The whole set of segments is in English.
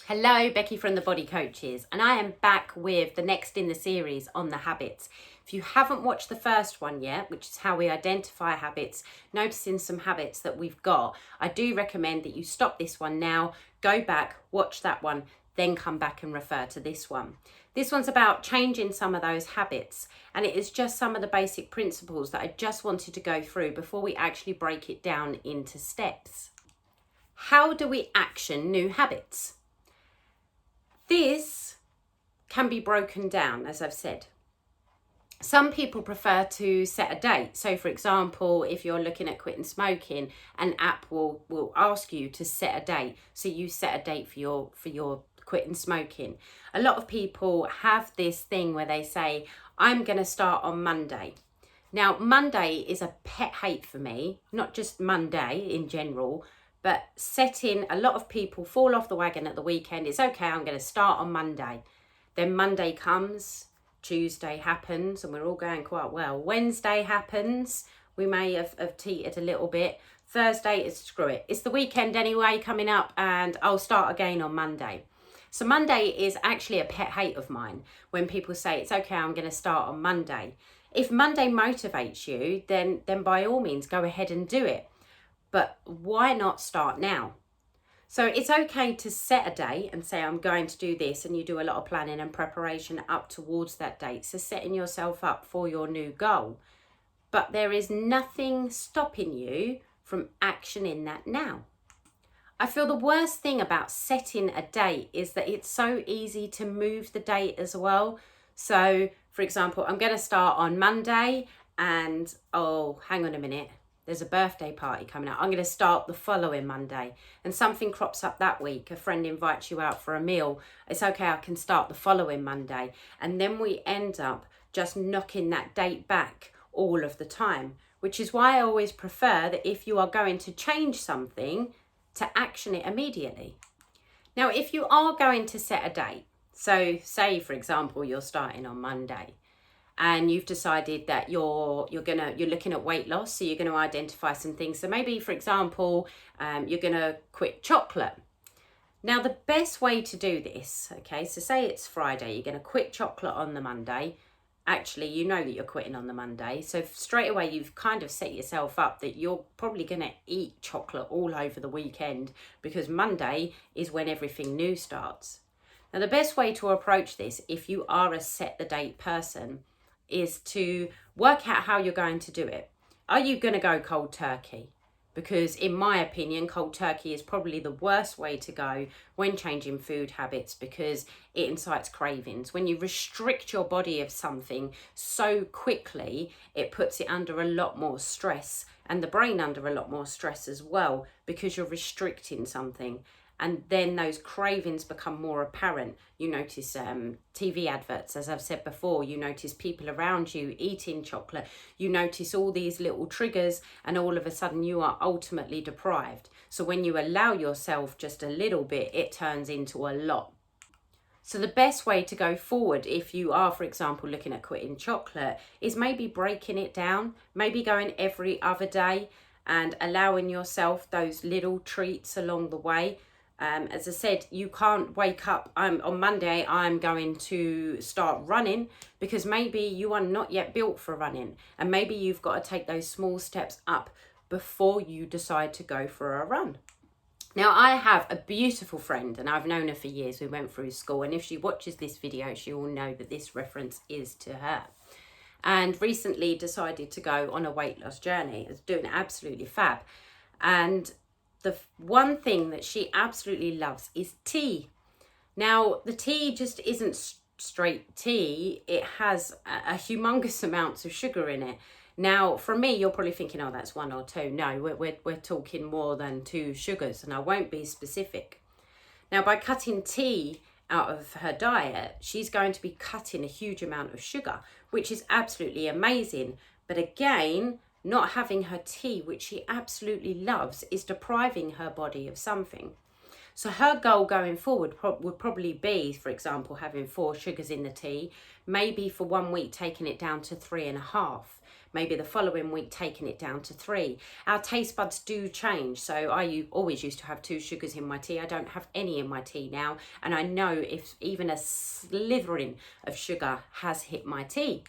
Hello, Becky from the Body Coaches, and I am back with the next in the series on the habits. If you haven't watched the first one yet, which is how we identify habits, noticing some habits that we've got, I do recommend that you stop this one now, go back, watch that one, then come back and refer to this one. This one's about changing some of those habits, and it is just some of the basic principles that I just wanted to go through before we actually break it down into steps. How do we action new habits? This can be broken down, as I've said. Some people prefer to set a date. So for example, if you're looking at quitting smoking, an app will ask you to set a date. So you set a date for your quitting smoking. A lot of people have this thing where they say, I'm going to start on Monday. Now, Monday is a pet hate for me, not just Monday in general, but a lot of people fall off the wagon at the weekend. It's okay, I'm going to start on Monday. Then Monday comes, Tuesday happens, and we're all going quite well. Wednesday happens, we may have teetered a little bit. Thursday is screw it. It's the weekend anyway coming up, and I'll start again on Monday. So Monday is actually a pet hate of mine when people say, it's okay, I'm going to start on Monday. If Monday motivates you, then by all means, go ahead and do it. But why not start now? So it's okay to set a date and say, I'm going to do this, and you do a lot of planning and preparation up towards that date. So setting yourself up for your new goal. But there is nothing stopping you from actioning that now. I feel the worst thing about setting a date is that it's so easy to move the date as well. So for example, I'm going to start on Monday and, oh, hang on a minute. There's a birthday party coming up. I'm going to start the following Monday, and something crops up that week. A friend invites you out for a meal. It's okay, I can start the following Monday. And then we end up just knocking that date back all of the time, which is why I always prefer that if you are going to change something, to action it immediately. Now, if you are going to set a date, so say, for example, you're starting on Monday, and you've decided that you're looking at weight loss, so you're going to identify some things. So maybe, for example, you're going to quit chocolate. Now, the best way to do this, okay, so say it's Friday, you're going to quit chocolate on the Monday. Actually, you know that you're quitting on the Monday. So straight away, you've kind of set yourself up that you're probably going to eat chocolate all over the weekend, because Monday is when everything new starts. Now, the best way to approach this, if you are a set the date person, is to work out how you're going to do it. Are you going to go cold turkey? Because in my opinion, cold turkey is probably the worst way to go when changing food habits, because it incites cravings. When you restrict your body of something so quickly, it puts it under a lot more stress, and the brain under a lot more stress as well, because you're restricting something. And then those cravings become more apparent. You notice TV adverts, as I've said before, you notice people around you eating chocolate, you notice all these little triggers, and all of a sudden you are ultimately deprived. So when you allow yourself just a little bit, it turns into a lot. So the best way to go forward, if you are, for example, looking at quitting chocolate, is maybe breaking it down, maybe going every other day and allowing yourself those little treats along the way. As I said, you can't wake up on Monday, I'm going to start running, because maybe you are not yet built for running, and maybe you've got to take those small steps up before you decide to go for a run. Now, I have a beautiful friend, and I've known her for years. We went through school, and if she watches this video, she will know that this reference is to her. And recently decided to go on a weight loss journey. It's doing absolutely fab. And the one thing that she absolutely loves is tea. Now, the tea just isn't straight tea. It has a humongous amounts of sugar in it. Now, for me, you're probably thinking, oh, that's one or two. No, we're talking more than 2 sugars, and I won't be specific. Now, by cutting tea out of her diet, she's going to be cutting a huge amount of sugar, which is absolutely amazing. But again, not having her tea, which she absolutely loves, is depriving her body of something. So her goal going forward would probably be, for example, having 4 sugars in the tea, maybe for 1 week taking it down to 3.5. Maybe the following week taking it down to 3. Our taste buds do change. So I always used to have 2 sugars in my tea. I don't have any in my tea now. And I know if even a slithering of sugar has hit my tea.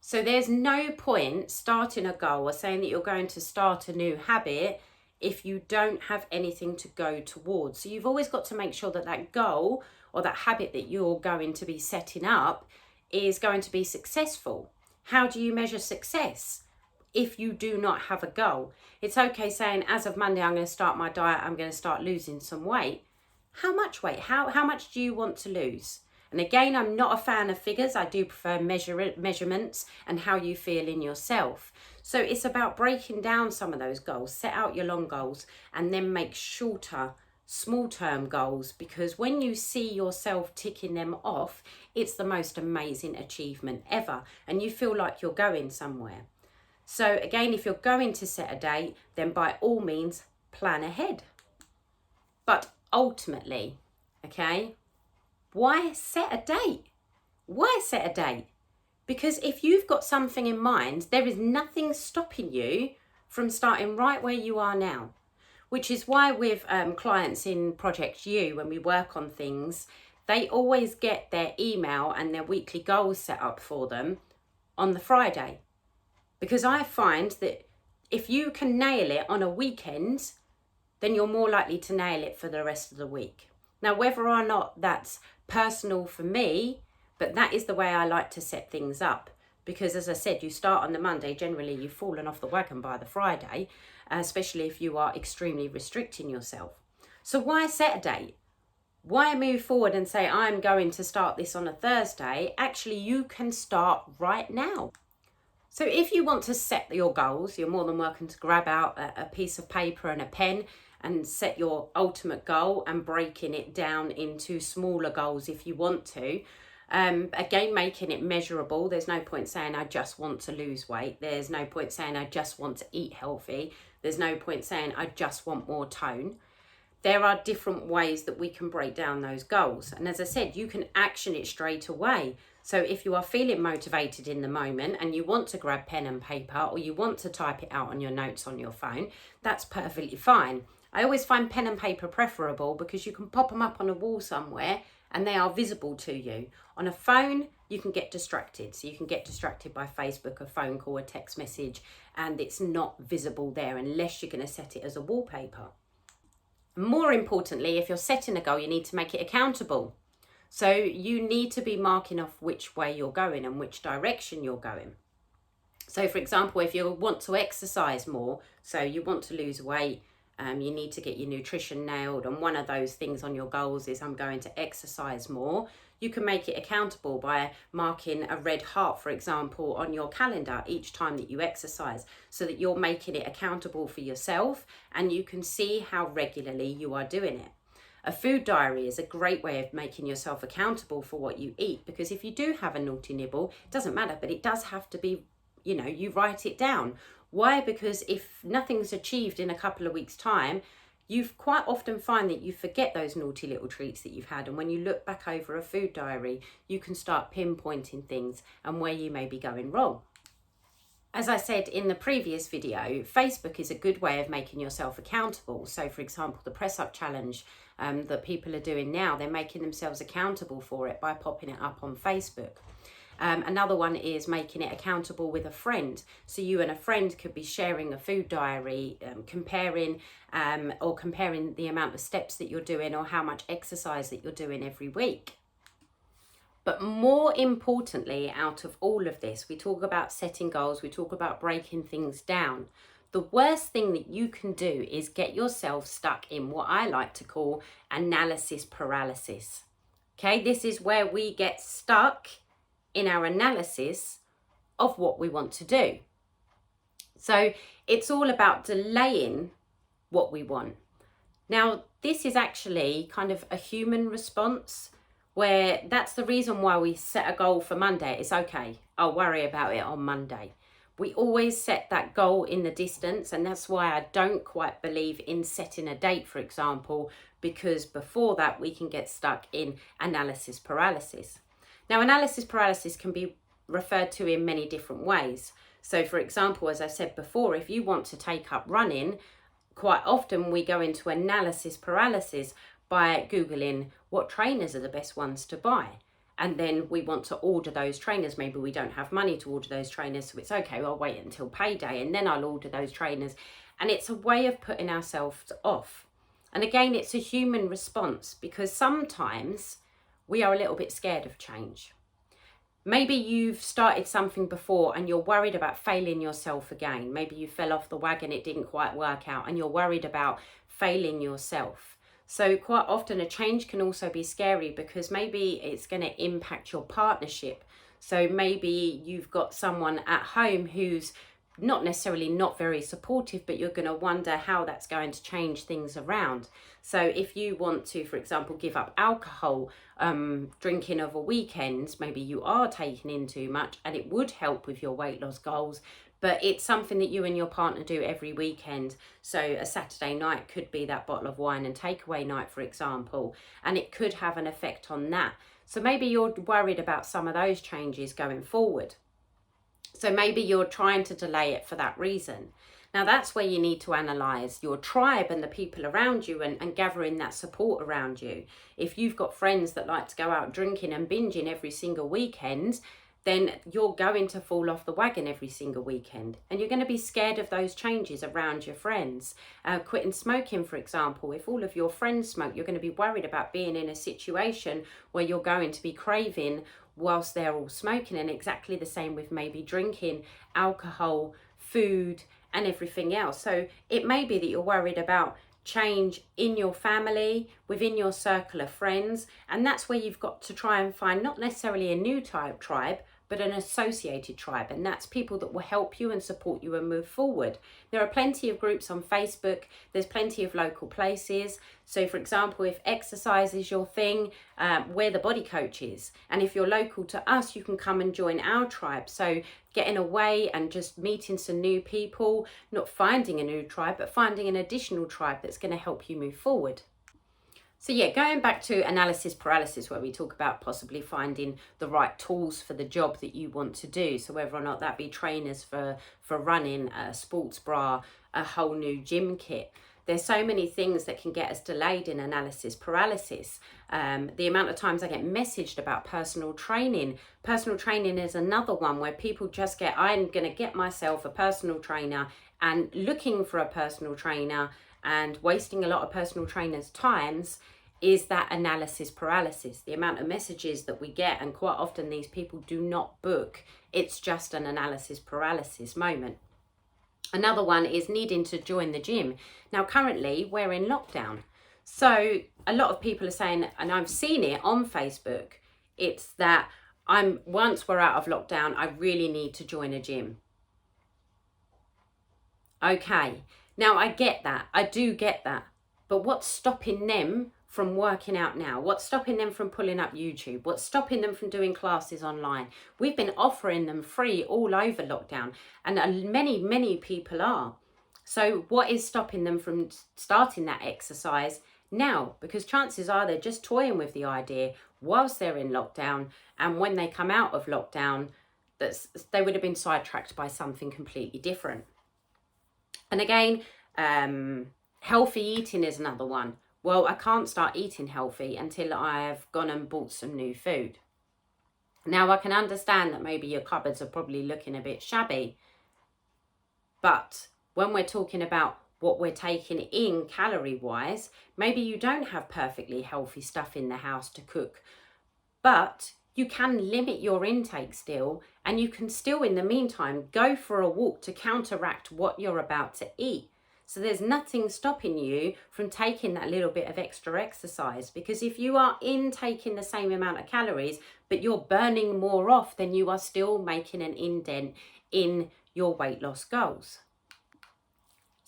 So there's no point starting a goal or saying that you're going to start a new habit if you don't have anything to go towards. So you've always got to make sure that that goal or that habit that you're going to be setting up is going to be successful. How do you measure success if you do not have a goal? It's okay saying, as of Monday, I'm going to start my diet, I'm going to start losing some weight. How much weight? How much do you want to lose? And again, I'm not a fan of figures. I do prefer measurements and how you feel in yourself. So it's about breaking down some of those goals. Set out your long goals and then make shorter, small-term goals, because when you see yourself ticking them off, it's the most amazing achievement ever, and you feel like you're going somewhere. So again, if you're going to set a date, then by all means, plan ahead. But ultimately, okay, why set a date? Why set a date? Because if you've got something in mind, there is nothing stopping you from starting right where you are now. Which is why with clients in Project U, when we work on things, they always get their email and their weekly goals set up for them on the Friday. Because I find that if you can nail it on a weekend, then you're more likely to nail it for the rest of the week. Now, whether or not that's personal for me, but that is the way I like to set things up. Because as I said, you start on the Monday, generally you've fallen off the wagon by the Friday, especially if you are extremely restricting yourself. So why set a date? Why move forward and say, I'm going to start this on a Thursday? Actually, you can start right now. So if you want to set your goals, you're more than welcome to grab out a piece of paper and a pen and set your ultimate goal and breaking it down into smaller goals if you want to. Again, making it measurable. There's no point saying I just want to lose weight. There's no point saying I just want to eat healthy. There's no point saying I just want more tone. There are different ways that we can break down those goals. And as I said, you can action it straight away. So if you are feeling motivated in the moment and you want to grab pen and paper or you want to type it out on your notes on your phone, that's perfectly fine. I always find pen and paper preferable because you can pop them up on a wall somewhere and they are visible to you. On a phone, you can get distracted. So you can get distracted by Facebook, a phone call, a text message, and it's not visible there unless you're going to set it as a wallpaper. More importantly, if you're setting a goal, you need to make it accountable. So you need to be marking off which way you're going and which direction you're going. So for example, if you want to exercise more, so you want to lose weight, you need to get your nutrition nailed, and one of those things on your goals is I'm going to exercise more. You can make it accountable by marking a red heart, for example, on your calendar each time that you exercise, so that you're making it accountable for yourself and you can see how regularly you are doing it. A food diary is a great way of making yourself accountable for what you eat, because if you do have a naughty nibble, it doesn't matter, but it does have to be, you write it down. Why? Because if nothing's achieved in a couple of weeks' time, you quite often find that you forget those naughty little treats that you've had. And when you look back over a food diary, you can start pinpointing things and where you may be going wrong. As I said in the previous video, Facebook is a good way of making yourself accountable. So for example, the press up challenge that people are doing now, they're making themselves accountable for it by popping it up on Facebook. Another one is making it accountable with a friend. So you and a friend could be sharing a food diary, comparing the amount of steps that you're doing or how much exercise that you're doing every week. But more importantly, out of all of this, we talk about setting goals, we talk about breaking things down. The worst thing that you can do is get yourself stuck in what I like to call analysis paralysis. Okay, this is where we get stuck in our analysis of what we want to do. So it's all about delaying what we want. Now, this is actually kind of a human response, where that's the reason why we set a goal for Monday. It's okay, I'll worry about it on Monday. We always set that goal in the distance, and that's why I don't quite believe in setting a date, for example, because before that we can get stuck in analysis paralysis. Now, analysis paralysis can be referred to in many different ways. So, for example, as I said before, if you want to take up running, quite often we go into analysis paralysis by Googling what trainers are the best ones to buy. And then we want to order those trainers. Maybe we don't have money to order those trainers, so it's okay, I'll wait until payday and then I'll order those trainers. And it's a way of putting ourselves off. And again, it's a human response, because sometimes we are a little bit scared of change. Maybe you've started something before and you're worried about failing yourself again. Maybe you fell off the wagon, it didn't quite work out, and you're worried about failing yourself. So quite often a change can also be scary, because maybe it's going to impact your partnership. So maybe you've got someone at home who's not necessarily not very supportive, but you're going to wonder how that's going to change things around. So if you want to, for example, give up alcohol, drinking over weekends, maybe you are taking in too much and it would help with your weight loss goals, but it's something that you and your partner do every weekend. So a Saturday night could be that bottle of wine and takeaway night, for example, and it could have an effect on that. So maybe you're worried about some of those changes going forward. So maybe you're trying to delay it for that reason. Now that's where you need to analyse your tribe and the people around you, and gathering that support around you. If you've got friends that like to go out drinking and binging every single weekend, then you're going to fall off the wagon every single weekend. And you're going to be scared of those changes around your friends. Quitting smoking, for example, if all of your friends smoke, you're going to be worried about being in a situation where you're going to be craving whilst they're all smoking. And exactly the same with maybe drinking, alcohol, food, and everything else. So it may be that you're worried about change in your family, within your circle of friends, and that's where you've got to try and find not necessarily a new tribe, but an associated tribe, and that's people that will help you and support you and move forward. There are plenty of groups on Facebook, there's plenty of local places. So for example, if exercise is your thing, we're the body coaches, and if you're local to us, you can come and join our tribe. So getting away and just meeting some new people, not finding a new tribe, but finding an additional tribe that's going to help you move forward. So yeah, going back to analysis paralysis, where we talk about possibly finding the right tools for the job that you want to do. So whether or not that be trainers for running, a sports bra, a whole new gym kit. There's so many things that can get us delayed in analysis paralysis. The amount of times I get messaged about personal training. Personal training is another one where people just get, I'm going to get myself a personal trainer, and looking for a personal trainer and wasting a lot of personal trainers' times is that analysis paralysis. The amount of messages that we get, and quite often these people do not book. It's just an analysis paralysis moment. Another one is needing to join the gym. Now currently we're in lockdown. So a lot of people are saying, and I've seen it on Facebook, it's that once we're out of lockdown, I really need to join a gym. Okay, now I get that, I do get that, but what's stopping them from working out now? What's stopping them from pulling up YouTube? What's stopping them from doing classes online? We've been offering them free all over lockdown, and many people are. So what is stopping them from starting that exercise now? Because chances are they're just toying with the idea whilst they're in lockdown, and when they come out of lockdown, they would have been sidetracked by something completely different. And again, healthy eating is another one. Well, I can't start eating healthy until I've gone and bought some new food. Now, I can understand that maybe your cupboards are probably looking a bit shabby, but when we're talking about what we're taking in calorie-wise, maybe you don't have perfectly healthy stuff in the house to cook, but you can limit your intake still, and you can still, in the meantime, go for a walk to counteract what you're about to eat. So there's nothing stopping you from taking that little bit of extra exercise, because if you are intaking the same amount of calories, but you're burning more off, then you are still making an indent in your weight loss goals.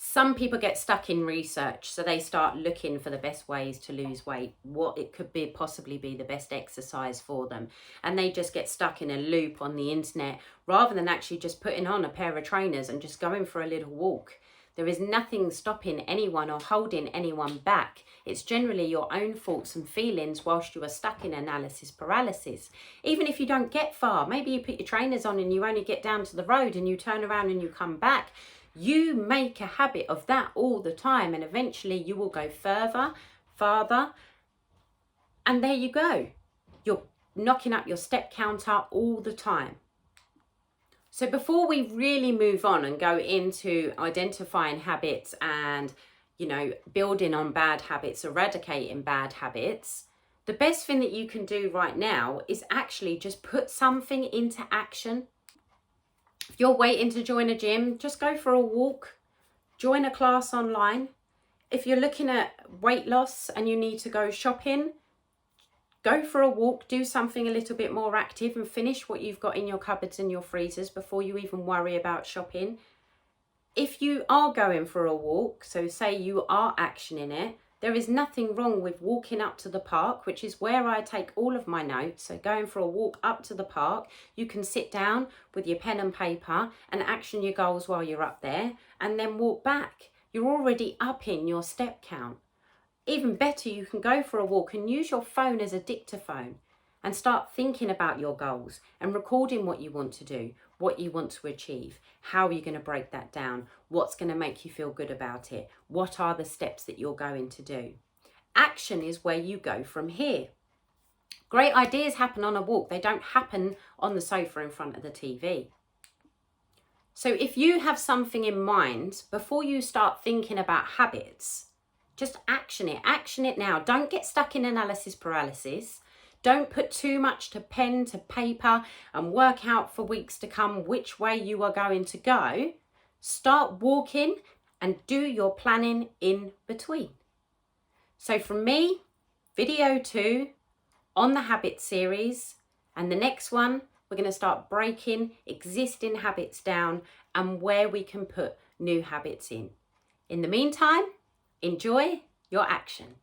Some people get stuck in research, so they start looking for the best ways to lose weight, what it could be possibly be the best exercise for them, and they just get stuck in a loop on the internet rather than actually just putting on a pair of trainers and just going for a little walk. There is nothing stopping anyone or holding anyone back. It's generally your own thoughts and feelings whilst you are stuck in analysis paralysis. Even if you don't get far, maybe you put your trainers on and you only get down to the road and you turn around and you come back. You make a habit of that all the time, and eventually you will go further, farther, and there you go. You're knocking up your step counter all the time. So before we really move on and go into identifying habits and, building on bad habits, eradicating bad habits, the best thing that you can do right now is actually just put something into action. If you're waiting to join a gym, just go for a walk, join a class online. If you're looking at weight loss and you need to go shopping, go for a walk, do something a little bit more active and finish what you've got in your cupboards and your freezers before you even worry about shopping. If you are going for a walk, so say you are actioning it, there is nothing wrong with walking up to the park, which is where I take all of my notes. So going for a walk up to the park, you can sit down with your pen and paper and action your goals while you're up there and then walk back. You're already upping your step count. Even better, you can go for a walk and use your phone as a dictaphone and start thinking about your goals and recording what you want to do, what you want to achieve, how you're going to break that down, what's going to make you feel good about it, what are the steps that you're going to do. Action is where you go from here. Great ideas happen on a walk. They don't happen on the sofa in front of the TV. So if you have something in mind, before you start thinking about habits, just action it. Action it now. Don't get stuck in analysis paralysis. Don't put too much to pen to paper and work out for weeks to come which way you are going to go. Start walking and do your planning in between. So from me, video 2 on the habit series, and the next one, we're going to start breaking existing habits down and where we can put new habits in. In the meantime, enjoy your action.